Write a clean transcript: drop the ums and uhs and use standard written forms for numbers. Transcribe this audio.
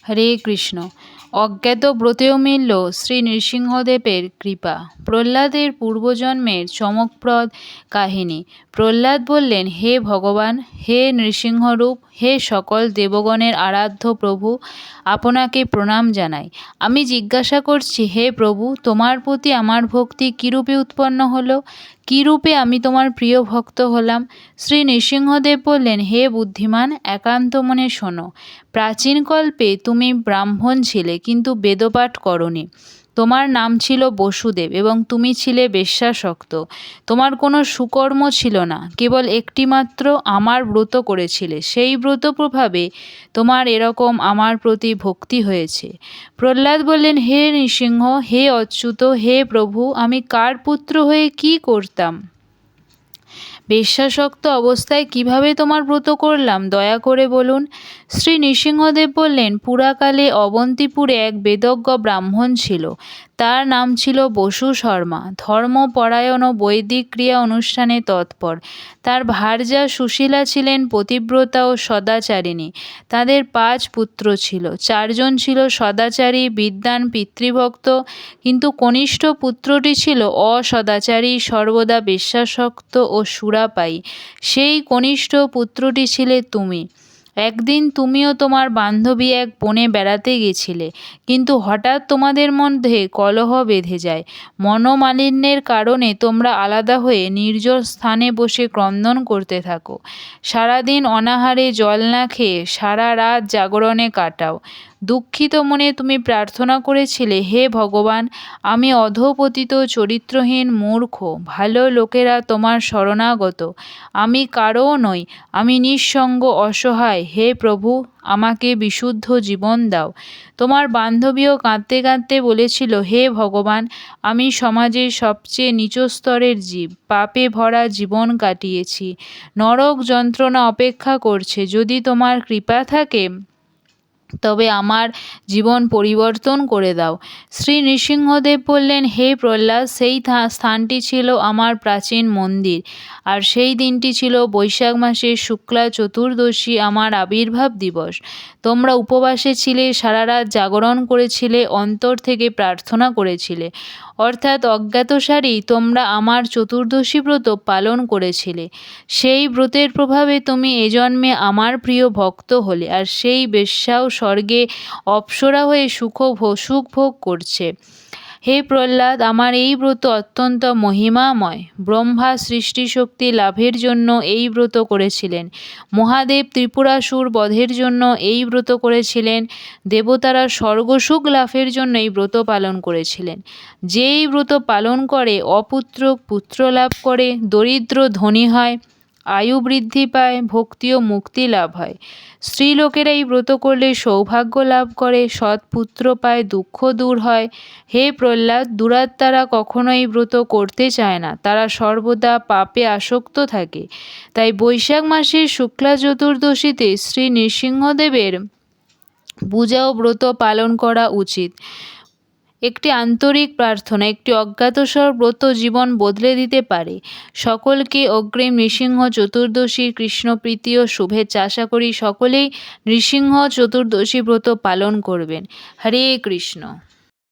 হরে কৃষ্ণ। অজ্ঞাত ব্রতেও মিলল শ্রী নৃসিংহদেবের কৃপা। প্রহ্লাদের পূর্বজন্মের চমকপ্রদ কাহিনী। প্রহ্লাদ বললেন, হে ভগবান, হে নৃসিংহরূপ, হে সকল দেবগণের আরাধ্য প্রভু, আপনাকে প্রণাম জানাই। আমি জিজ্ঞাসা করছি, হে প্রভু, তোমার প্রতি আমার ভক্তি কিরূপে উৎপন্ন হলো? কিরূপে আমি তোমার প্রিয় ভক্ত হলাম? শ্রী নৃসিংহদেব বললেন, হে বুদ্ধিমান, একান্ত মনে শোনো। প্রাচীনকল্পে তুমি ব্রাহ্মণ ছিলে, কিন্তু বেদপাঠ করনি। তোমার নাম ছিল বসুদেব এবং তুমি ছিলে বেশ্যাসক্ত। তোমার কোনো সুকর্ম ছিল না, কেবল একটিমাত্র আমার ব্রত করেছিলে। সেই ব্রত প্রভাবে তোমার এরকম আমার প্রতি ভক্তি হয়েছে। প্রহ্লাদ বললেন, হে নৃসিংহ, হে অচ্যুত, হে প্রভু, আমি কার পুত্র হয়ে কি করতাম? বেশ্যাসক্ত অবস্থায় কিভাবে তোমার ব্রত করলাম, দয়া করে বলুন। শ্রী নৃসিংহদেব বললেন, পুরাকালে অবন্তিপুরে এক বেদজ্ঞ ব্রাহ্মণ ছিল। তার নাম ছিল বসু শর্মা। ধর্মপরায়ণ ও বৈদিক ক্রিয়া অনুষ্ঠানে তৎপর। তার ভার্যা সুশীলা ছিলেন পতিব্রতা ও সদাচারিণী। তাদের 5 পুত্র ছিল। 4 জন ছিল সদাচারী, বিদ্বান, পিতৃভক্ত, কিন্তু কনিষ্ঠ পুত্রটি ছিল অসদাচারী, সর্বদা বেশ্যাসক্ত ও সুরাপায়ী। সেই কনিষ্ঠ পুত্রটি ছিলে তুমি। একদিন তুমি ও তোমার বান্ধবী এক বনে বেড়াতে গেছিলে, কিন্তু হঠাৎ তোমাদের মধ্যে কলহ বেঁধে যায়। মনোমালিন্যের কারণে তোমরা আলাদা হয়ে নির্জন স্থানে বসে ক্রন্দন করতে থাকো। সারাদিন অনাহারে, জল না খেয়ে সারা রাত জাগরণে কাটাও। দুঃখিত মনে তুমি প্রার্থনা করেছিলে, হে ভগবান, আমি অধঃপতিত, চরিত্রহীন, মূর্খ। ভালো লোকেরা তোমার শরণাগত। আমি কারও নই, আমি নিঃসঙ্গ, অসহায়। হে প্রভু, আমাকে বিশুদ্ধ জীবন দাও। তোমার বান্ধবীও কাঁদতে কাঁদতে বলেছিল, হে ভগবান, আমি সমাজের সবচেয়ে নিচ স্তরের জীব। পাপে ভরা জীবন কাটিয়েছি। নরক যন্ত্রণা অপেক্ষা করছে। যদি তোমার কৃপা থাকে তবে আমার জীবন পরিবর্তন করে দাও। শ্রী নৃসিংহদেব বললেন, হে প্রহ্লাদ, সেই স্থানটি ছিল আমার প্রাচীন মন্দির, আর সেই দিনটি ছিল বৈশাখ মাসের শুক্লা চতুর্দশী, আমার আবির্ভাব দিবস। তোমরা উপবাসে ছিলে, সারা রাত জাগরণ করেছিলে, অন্তর থেকে প্রার্থনা করেছিলে। অর্থাৎ অজ্ঞাতসারেই তোমরা আমার চতুর্দশী ব্রত পালন করেছিলে। সেই ব্রতের প্রভাবে তুমি এ জন্মে আমার প্রিয় ভক্ত হলে, আর সেই বেশ্যাও স্বর্গে অপ্সরা হয়ে সুখ ভোগ করছে। হে প্রহ্লাদ, আমার এই ব্রত অত্যন্ত মহিমাময়। ব্রহ্মা সৃষ্টিশক্তি লাভের জন্য এই ব্রত করেছিলেন। মহাদেব ত্রিপুরাসুর বধের জন্য এই ব্রত করেছিলেন। দেবতারা স্বর্গসুখ লাভের জন্য এই ব্রত পালন করেছিলেন। যে এই ব্রত পালন করে, অপুত্র পুত্র লাভ করে, দরিদ্র ধনী হয়, আয়ু বৃদ্ধি পায়, ভক্তি ও মুক্তি লাভ হয়। স্ত্রীলোকেরা এই ব্রত করলে সৌভাগ্য লাভ করে, সৎ পুত্র পায়, দুঃখ দূর হয়। হে প্রহ্লাদ, দুরাত্মারা কখনো এই ব্রত করতে চায় না, তারা সর্বদা পাপে আসক্ত থাকে। তাই বৈশাখ মাসের শুক্লা চতুর্দশীতে শ্রী নৃসিংহদেবের পূজা ও ব্রত পালন করা উচিত। একটি আন্তরিক প্রার্থনা, একটি অজ্ঞাতসার ব্রত জীবন বদলে দিতে পারে। সকলকে অগ্রিম নৃসিংহ চতুর্দশীর কৃষ্ণপ্রীতি ও শুভেচ্ছা। আশা করি সকলেই নৃসিংহ চতুর্দশী ব্রত পালন করবেন। হরে কৃষ্ণ।